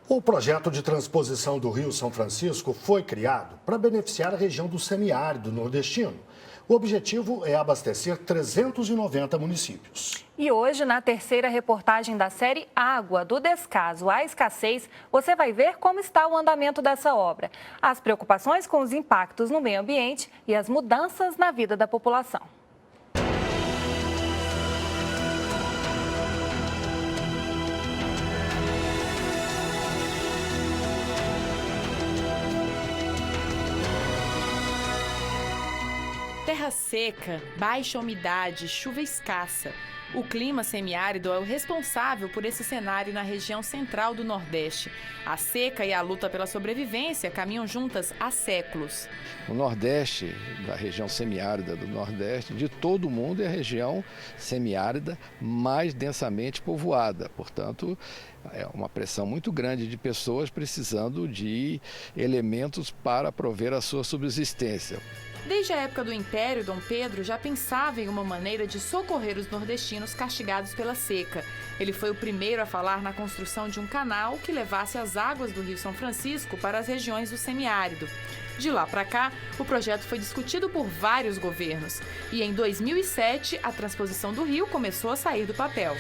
O projeto de transposição do Rio São Francisco foi criado para beneficiar a região do semiárido nordestino. O objetivo é abastecer 390 municípios. E hoje, na terceira reportagem da série Água, do Descaso à Escassez, você vai ver como está o andamento dessa obra, as preocupações com os impactos no meio ambiente e as mudanças na vida da população. Terra seca, baixa umidade, chuva escassa. O clima semiárido é o responsável por esse cenário na região central do Nordeste. A seca e a luta pela sobrevivência caminham juntas há séculos. O Nordeste, da região semiárida do Nordeste, de todo o mundo, é a região semiárida mais densamente povoada. Portanto, é uma pressão muito grande de pessoas precisando de elementos para prover a sua subsistência. Desde a época do Império, Dom Pedro já pensava em uma maneira de socorrer os nordestinos castigados pela seca. Ele foi o primeiro a falar na construção de um canal que levasse as águas do Rio São Francisco para as regiões do semiárido. De lá para cá, o projeto foi discutido por vários governos. E em 2007, a transposição do rio começou a sair do papel.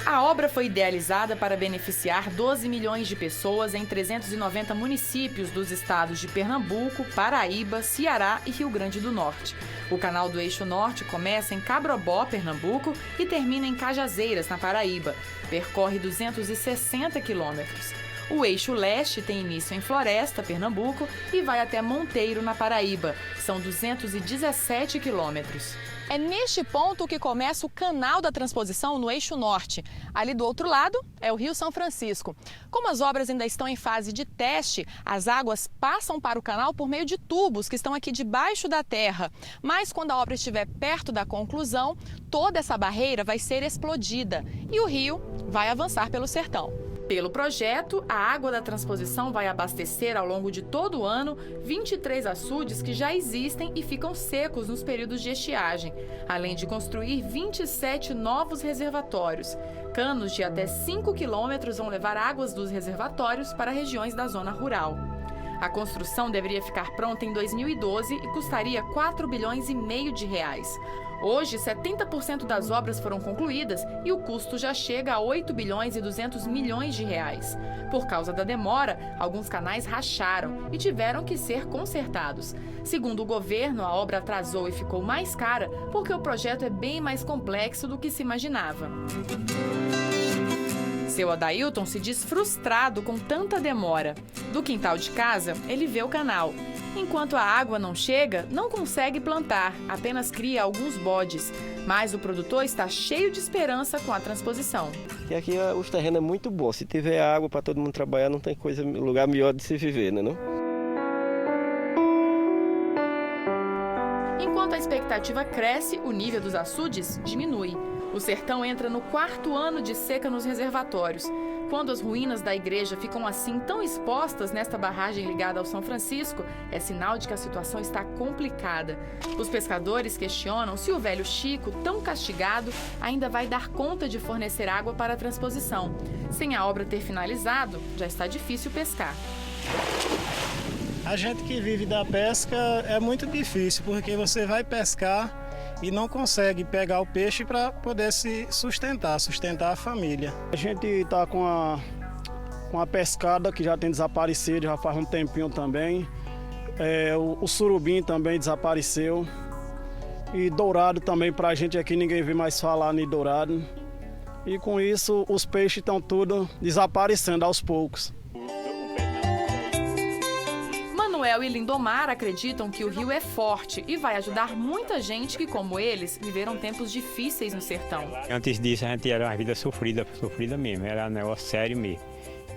A obra foi idealizada para beneficiar 12 milhões de pessoas em 390 municípios dos estados de Pernambuco, Paraíba, Ceará e Rio Grande do Norte. O canal do Eixo Norte começa em Cabrobó, Pernambuco, e termina em Cajazeiras, na Paraíba. Percorre 260 quilômetros. O Eixo Leste tem início em Floresta, Pernambuco, e vai até Monteiro, na Paraíba. São 217 quilômetros. É neste ponto que começa o canal da transposição no Eixo Norte. Ali do outro lado é o Rio São Francisco. Como as obras ainda estão em fase de teste, as águas passam para o canal por meio de tubos que estão aqui debaixo da terra. Mas quando a obra estiver perto da conclusão, toda essa barreira vai ser explodida e o rio vai avançar pelo sertão. Pelo projeto, a água da transposição vai abastecer ao longo de todo o ano 23 açudes que já existem e ficam secos nos períodos de estiagem, além de construir 27 novos reservatórios. Canos de até 5 quilômetros vão levar águas dos reservatórios para regiões da zona rural. A construção deveria ficar pronta em 2012 e custaria 4 bilhões e meio de reais. Hoje, 70% das obras foram concluídas e o custo já chega a 8 bilhões e 200 milhões de reais. Por causa da demora, alguns canais racharam e tiveram que ser consertados. Segundo o governo, a obra atrasou e ficou mais cara porque o projeto é bem mais complexo do que se imaginava. Seu Adailton se diz frustrado com tanta demora. Do quintal de casa, ele vê o canal. Enquanto a água não chega, não consegue plantar, apenas cria alguns bodes. Mas o produtor está cheio de esperança com a transposição. E aqui os terrenos é muito bom. Se tiver água para todo mundo trabalhar, não tem lugar melhor de se viver, né, não? Enquanto a expectativa cresce, o nível dos açudes diminui. O sertão entra no 4º ano de seca nos reservatórios. Quando as ruínas da igreja ficam assim tão expostas nesta barragem ligada ao São Francisco, é sinal de que a situação está complicada. Os pescadores questionam se o velho Chico, tão castigado, ainda vai dar conta de fornecer água para a transposição. Sem a obra ter finalizado, já está difícil pescar. A gente que vive da pesca é muito difícil, porque você vai pescar e não consegue pegar o peixe para poder se sustentar a família. A gente está com a pescada que já tem desaparecido, já faz um tempinho também. O surubim também desapareceu. E dourado também, para a gente aqui ninguém vê mais falar em dourado. E com isso os peixes estão tudo desaparecendo aos poucos. Manuel e Lindomar acreditam que o rio é forte e vai ajudar muita gente que, como eles, viveram tempos difíceis no sertão. Antes disso, a gente era uma vida sofrida mesmo, era um negócio sério mesmo.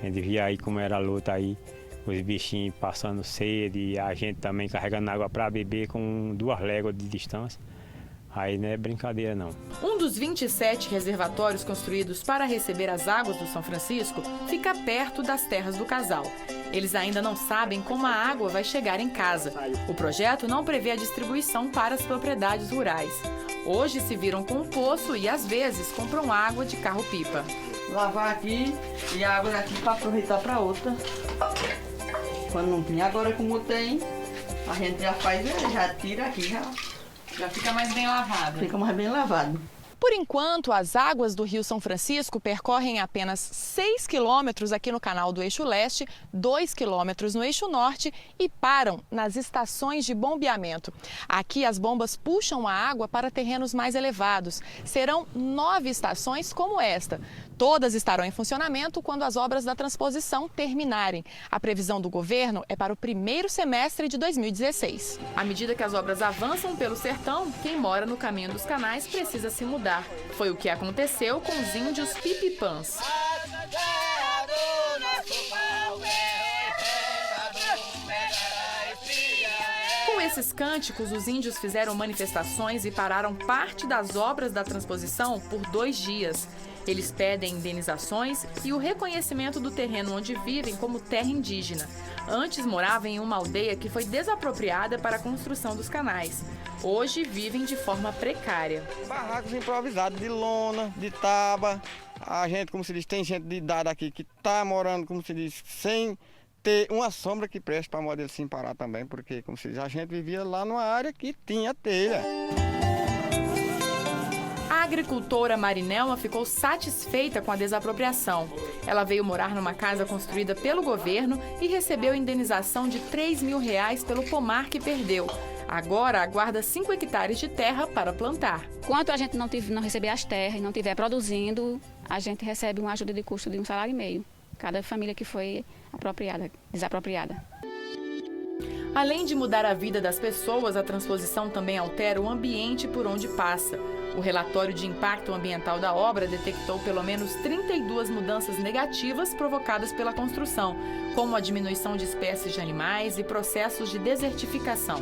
A gente via aí como era a luta aí, os bichinhos passando sede, a gente também carregando água para beber com 2 léguas de distância. Aí não é brincadeira, não. Um dos 27 reservatórios construídos para receber as águas do São Francisco fica perto das terras do casal. Eles ainda não sabem como a água vai chegar em casa. O projeto não prevê a distribuição para as propriedades rurais. Hoje se viram com o poço e, às vezes, compram água de carro-pipa. lavar aqui e a água daqui para aproveitar para outra. Quando não tem, agora como tem, a gente já faz, já tira aqui, já fica mais bem lavado. Fica mais bem lavado. Por enquanto, as águas do Rio São Francisco percorrem apenas 6 quilômetros aqui no canal do Eixo Leste, 2 quilômetros no Eixo Norte e param nas estações de bombeamento. Aqui as bombas puxam a água para terrenos mais elevados. Serão 9 estações como esta. Todas estarão em funcionamento quando as obras da transposição terminarem. A previsão do governo é para o primeiro semestre de 2016. À medida que as obras avançam pelo sertão, quem mora no caminho dos canais precisa se mudar. Foi o que aconteceu com os índios pipipãs. Com esses cânticos, os índios fizeram manifestações e pararam parte das obras da transposição por 2 dias. Eles pedem indenizações e o reconhecimento do terreno onde vivem como terra indígena. Antes moravam em uma aldeia que foi desapropriada para a construção dos canais. Hoje vivem de forma precária. Barracos improvisados de lona, de tábua. A gente, como se diz, tem gente de idade aqui que está morando, como se diz, sem ter uma sombra que preste para modo se parar também, porque, como se diz, a gente vivia lá numa área que tinha telha. A agricultora Marinelma ficou satisfeita com a desapropriação. Ela veio morar numa casa construída pelo governo e recebeu indenização de R$3.000 pelo pomar que perdeu. Agora aguarda 5 hectares de terra para plantar. Enquanto a gente não receber as terras e não estiver produzindo, a gente recebe uma ajuda de custo de R$1,5 salário. Cada família que foi desapropriada. Além de mudar a vida das pessoas, a transposição também altera o ambiente por onde passa. O relatório de impacto ambiental da obra detectou pelo menos 32 mudanças negativas provocadas pela construção, como a diminuição de espécies de animais e processos de desertificação.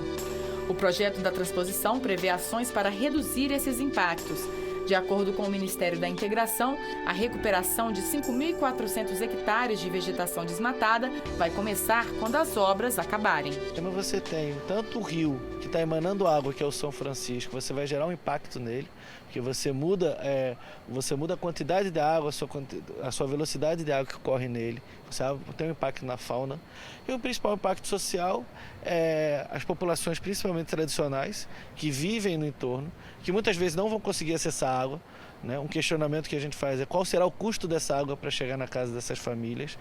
O projeto da transposição prevê ações para reduzir esses impactos. De acordo com o Ministério da Integração, a recuperação de 5.400 hectares de vegetação desmatada vai começar quando as obras acabarem. Como você tem tanto o rio que está emanando água, que é o São Francisco, você vai gerar um impacto nele, porque você muda a quantidade de água, a sua velocidade de água que corre nele, você tem um impacto na fauna. E o principal impacto social é as populações, principalmente tradicionais, que vivem no entorno, que muitas vezes não vão conseguir acessar água. Né? Um questionamento que a gente faz é qual será o custo dessa água para chegar na casa dessas famílias.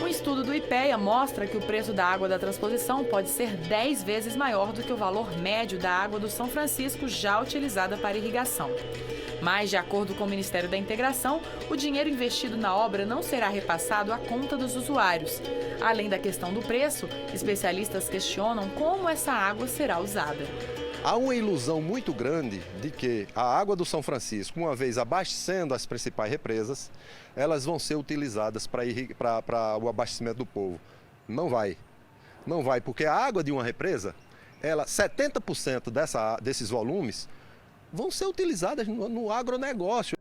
Um estudo do IPEA mostra que o preço da água da transposição pode ser 10 vezes maior do que o valor médio da água do São Francisco já utilizada para irrigação. Mas, de acordo com o Ministério da Integração, o dinheiro investido na obra não será repassado à conta dos usuários. Além da questão do preço, especialistas questionam como essa água será usada. Há uma ilusão muito grande de que a água do São Francisco, uma vez abastecendo as principais represas, elas vão ser utilizadas para o abastecimento do povo. Não vai. Não vai, porque a água de uma represa, 70% desses volumes vão ser utilizadas no agronegócio.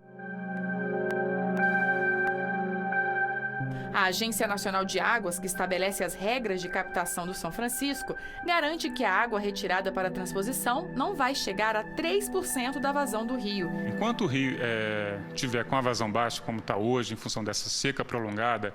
A Agência Nacional de Águas, que estabelece as regras de captação do São Francisco, garante que a água retirada para a transposição não vai chegar a 3% da vazão do rio. Enquanto o rio tiver com a vazão baixa, como está hoje, em função dessa seca prolongada,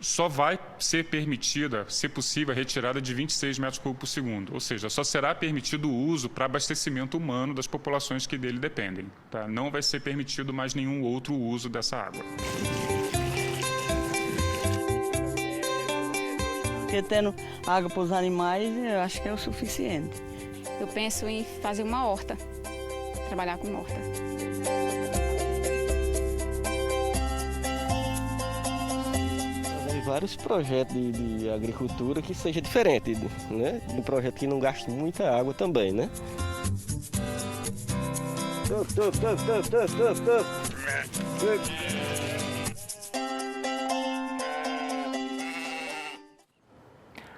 só vai ser permitida, se possível, a retirada de 26 metros cúbicos por segundo. Ou seja, só será permitido o uso para abastecimento humano das populações que dele dependem. Tá? Não vai ser permitido mais nenhum outro uso dessa água. Porque tendo água para os animais, eu acho que é o suficiente. Eu penso em fazer uma horta, trabalhar com horta. Vários projetos de agricultura que seja diferente, né? Um projeto que não gaste muita água também, né?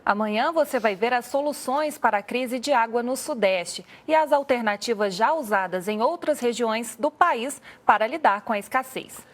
Amanhã você vai ver as soluções para a crise de água no Sudeste e as alternativas já usadas em outras regiões do país para lidar com a escassez.